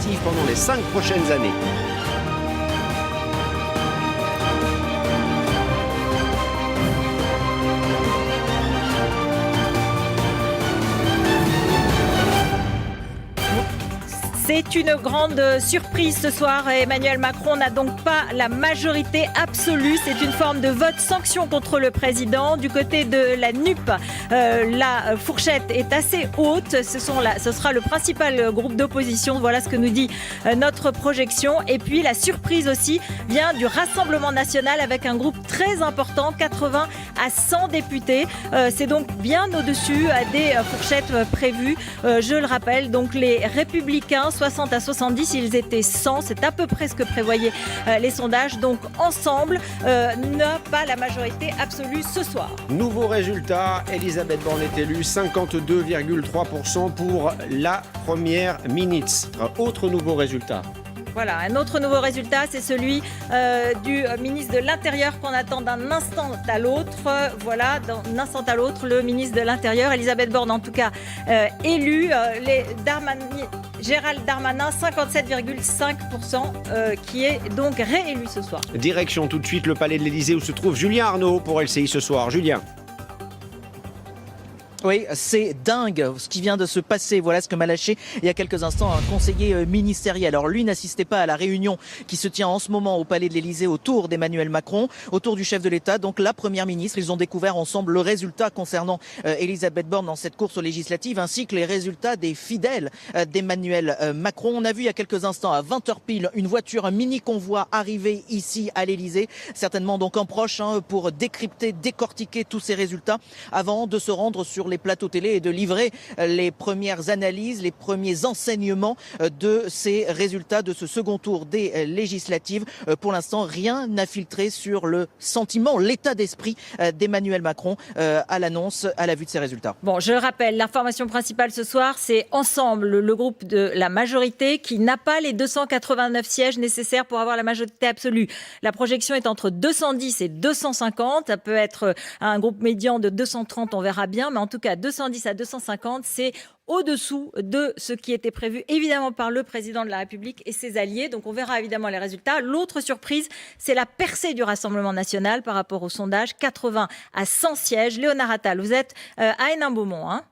législatives pendant les 5 prochaines années. C'est une grande surprise ce soir. Emmanuel Macron n'a donc pas la majorité absolue. C'est une forme de vote sanction contre le président. Du côté de la NUP, la fourchette est assez haute. Ce sera le principal groupe d'opposition. Voilà ce que nous dit notre projection. Et puis la surprise aussi vient du Rassemblement national avec un groupe très important, 80 à 100 députés. C'est donc bien au-dessus des fourchettes prévues. Je le rappelle, donc les Républicains, 60 à 70, ils étaient 100, c'est à peu près ce que prévoyaient les sondages. Donc ensemble, n'a pas la majorité absolue ce soir. Nouveau résultat, Elisabeth Borne est élue, 52,3% pour la première ministre. Autre nouveau résultat. Voilà, un autre nouveau résultat, c'est celui du ministre de l'Intérieur qu'on attend d'un instant à l'autre. Voilà, d'un instant à l'autre, le ministre de l'Intérieur, Elisabeth Borne en tout cas, élu. Gérald Darmanin, 57,5%, qui est donc réélu ce soir. Direction tout de suite le palais de l'Élysée où se trouve Julien Arnaud pour LCI ce soir. Julien. Oui, c'est dingue ce qui vient de se passer. Voilà ce que m'a lâché il y a quelques instants un conseiller ministériel. Alors lui n'assistait pas à la réunion qui se tient en ce moment au palais de l'Élysée autour d'Emmanuel Macron, autour du chef de l'État, donc la première ministre. Ils ont découvert ensemble le résultat concernant Elisabeth Borne dans cette course aux législatives, ainsi que les résultats des fidèles d'Emmanuel Macron. On a vu il y a quelques instants à 20h pile une voiture, un mini convoi arriver ici à l'Élysée, certainement donc un proche pour décrypter, décortiquer tous ces résultats avant de se rendre sur les plateaux télé et de livrer les premières analyses, les premiers enseignements de ces résultats de ce second tour des législatives. Pour l'instant, rien n'a filtré sur le sentiment, l'état d'esprit d'Emmanuel Macron à l'annonce, à la vue de ces résultats. Bon, je le rappelle, l'information principale ce soir, c'est ensemble le groupe de la majorité qui n'a pas les 289 sièges nécessaires pour avoir la majorité absolue. La projection est entre 210 et 250. Ça peut être un groupe médian de 230, on verra bien, mais en tout cas 210 à 250, c'est au-dessous de ce qui était prévu évidemment par le président de la République et ses alliés. Donc on verra évidemment les résultats. L'autre surprise, c'est la percée du Rassemblement national par rapport au sondage, 80 à 100 sièges. Léonard Attal, vous êtes à Hénin-Beaumont, hein ?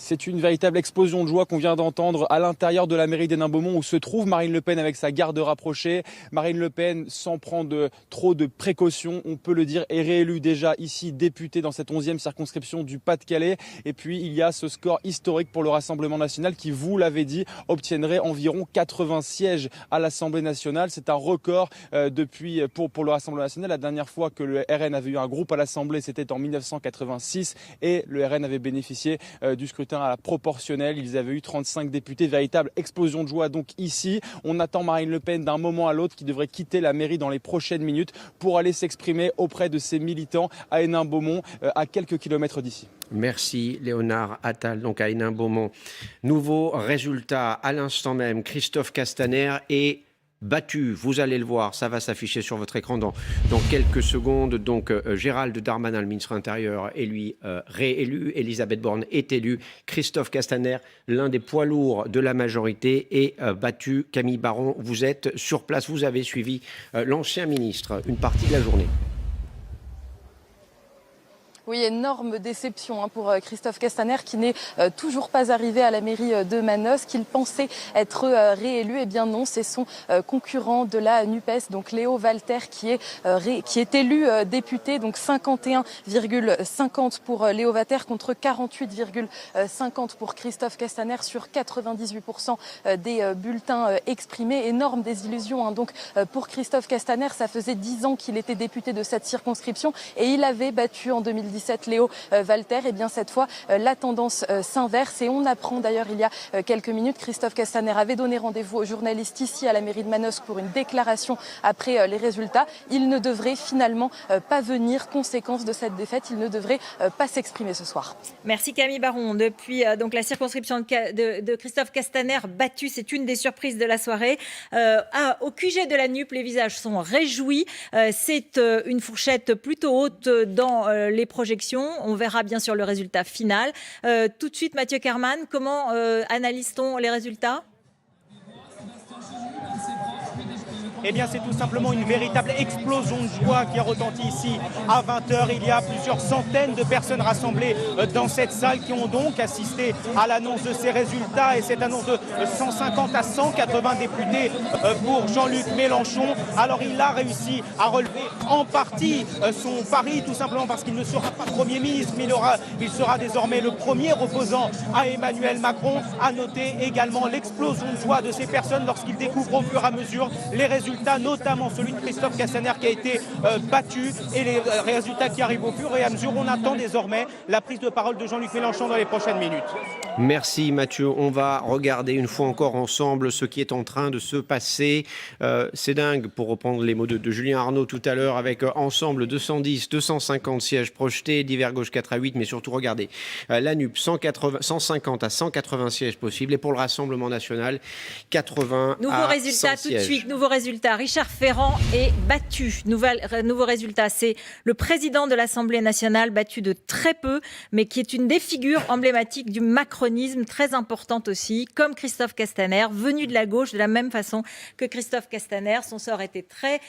C'est une véritable explosion de joie qu'on vient d'entendre à l'intérieur de la mairie d'Hénin-Beaumont où se trouve Marine Le Pen avec sa garde rapprochée. Marine Le Pen, sans prendre trop de précautions, on peut le dire, est réélue déjà ici députée dans cette 11e circonscription du Pas-de-Calais. Et puis il y a ce score historique pour le Rassemblement national qui, vous l'avez dit, obtiendrait environ 80 sièges à l'Assemblée nationale. C'est un record pour le Rassemblement national. La dernière fois que le RN avait eu un groupe à l'Assemblée, c'était en 1986 et le RN avait bénéficié du scrutin à la proportionnelle. Ils avaient eu 35 députés. Véritable explosion de joie donc ici. On attend Marine Le Pen d'un moment à l'autre qui devrait quitter la mairie dans les prochaines minutes pour aller s'exprimer auprès de ses militants à Hénin-Beaumont, à quelques kilomètres d'ici. Merci Léonard Attal, donc à Hénin-Beaumont. Nouveau résultat à l'instant même. Christophe Castaner est battu, vous allez le voir, ça va s'afficher sur votre écran dans quelques secondes. Donc Gérald Darmanin, le ministre intérieur, est lui réélu. Elisabeth Borne est élue. Christophe Castaner, l'un des poids lourds de la majorité, est battu. Camille Baron, vous êtes sur place, vous avez suivi l'ancien ministre une partie de la journée. Oui, énorme déception pour Christophe Castaner qui n'est toujours pas arrivé à la mairie de Manosque, qu'il pensait être réélu. Eh bien non, c'est son concurrent de la NUPES, donc Léo Walter, qui est élu député, donc 51,50 pour Léo Walter contre 48,50 pour Christophe Castaner sur 98% des bulletins exprimés. Énorme désillusion donc pour Christophe Castaner. Ça faisait 10 ans qu'il était député de cette circonscription et il avait battu en 2017 Léo Walter. Et bien cette fois, la tendance s'inverse et on apprend d'ailleurs il y a quelques minutes, Christophe Castaner avait donné rendez-vous aux journalistes ici à la mairie de Manosque pour une déclaration après les résultats. Il ne devrait finalement pas venir, conséquence de cette défaite, il ne devrait pas s'exprimer ce soir. Merci Camille Baron. Depuis donc la circonscription de Christophe Castaner battue, c'est une des surprises de la soirée. Au QG de la NUP, les visages sont réjouis. C'est une fourchette plutôt haute dans les projections projections. On verra bien sûr le résultat final. Tout de suite, Mathieu Kerman, comment analyse-t-on les résultats ? Eh bien, c'est tout simplement une véritable explosion de joie qui a retenti ici à 20h. Il y a plusieurs centaines de personnes rassemblées dans cette salle qui ont donc assisté à l'annonce de ces résultats et cette annonce de 150 à 180 députés pour Jean-Luc Mélenchon. Alors, il a réussi à relever en partie son pari, tout simplement parce qu'il ne sera pas Premier ministre, mais il sera désormais le premier opposant à Emmanuel Macron. À noter également l'explosion de joie de ces personnes lorsqu'ils découvrent au fur et à mesure les résultats, notamment celui de Christophe Castaner qui a été battu et les résultats qui arrivent au fur et à mesure. On attend désormais la prise de parole de Jean-Luc Mélenchon dans les prochaines minutes. Merci Mathieu. On va regarder une fois encore ensemble ce qui est en train de se passer. C'est dingue, pour reprendre les mots de Julien Arnaud tout à l'heure, avec ensemble 210, 250 sièges projetés, divers gauche 4 à 8, mais surtout regardez, la NUP 150 à 180 sièges possibles et pour le Rassemblement national 80 nouveau à résultat 100 tout de sièges. suite, nouveau résultat. Richard Ferrand est battu. Nouveau résultat, c'est le président de l'Assemblée nationale battu de très peu, mais qui est une des figures emblématiques du macronisme, très importante aussi, comme Christophe Castaner, venu de la gauche de la même façon que Christophe Castaner. Son sort était très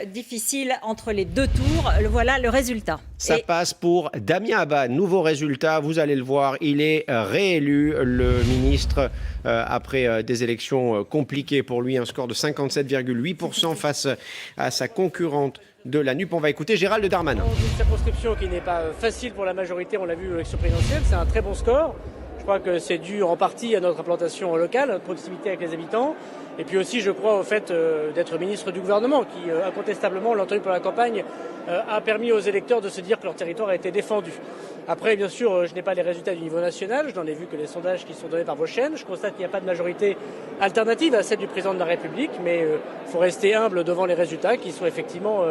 difficile entre les deux tours. Voilà le résultat. Ça passe pour Damien Abad. Nouveau résultat, vous allez le voir, il est réélu, le ministre, après des élections compliquées pour lui, un score de 57,8% face à sa concurrente de la NUP. On va écouter Gérald Darmanin. Dans une circonscription qui n'est pas facile pour la majorité, on l'a vu à l'élection présidentielle, c'est un très bon score. Je crois que c'est dû en partie à notre implantation locale, à notre proximité avec les habitants. Et puis aussi, je crois, au fait d'être ministre du gouvernement, qui incontestablement, on l'a entendu pour la campagne, a permis aux électeurs de se dire que leur territoire a été défendu. Après, bien sûr, je n'ai pas les résultats du niveau national, je n'en ai vu que les sondages qui sont donnés par vos chaînes. Je constate qu'il n'y a pas de majorité alternative à celle du président de la République, mais il faut rester humble devant les résultats qui sont effectivement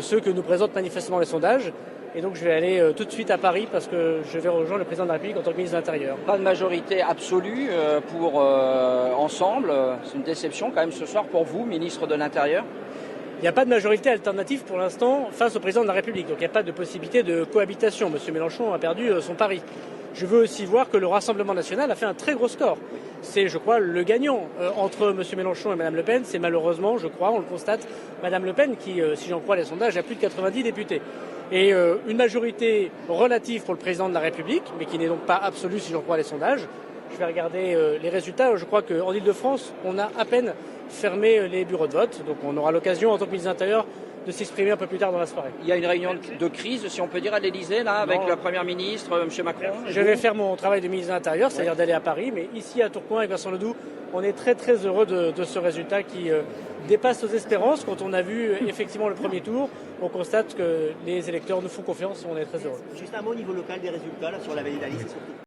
ceux que nous présentent manifestement les sondages. Et donc je vais aller tout de suite à Paris parce que je vais rejoindre le président de la République en tant que ministre de l'Intérieur. Pas de majorité absolue pour Ensemble. C'est une déception quand même ce soir pour vous, ministre de l'Intérieur. Il n'y a pas de majorité alternative pour l'instant face au président de la République. Donc il n'y a pas de possibilité de cohabitation. Monsieur Mélenchon a perdu son pari. Je veux aussi voir que le Rassemblement national a fait un très gros score. C'est, je crois, le gagnant entre M. Mélenchon et Mme Le Pen. C'est malheureusement, je crois, on le constate, Mme Le Pen qui, si j'en crois les sondages, a plus de 90 députés. Et une majorité relative pour le président de la République, mais qui n'est donc pas absolue si j'en crois les sondages. Je vais regarder les résultats. Je crois qu'en Ile-de-France, on a à peine fermé les bureaux de vote. Donc on aura l'occasion, en tant que ministre de l'Intérieur, de s'exprimer un peu plus tard dans la soirée. Il y a une réunion de crise, si on peut dire, à l'Élysée, là, avec la Première ministre, M. Macron. Je vais faire mon travail de ministre de l'Intérieur, c'est-à-dire d'aller à Paris. Mais ici, à Tourcoing, avec Vincent Ledoux, on est très très heureux de ce résultat qui dépasse nos espérances. Quand on a vu effectivement le premier tour, on constate que les électeurs nous font confiance et on est très heureux. Juste un mot au niveau local des résultats là, sur la vallée d'Alice.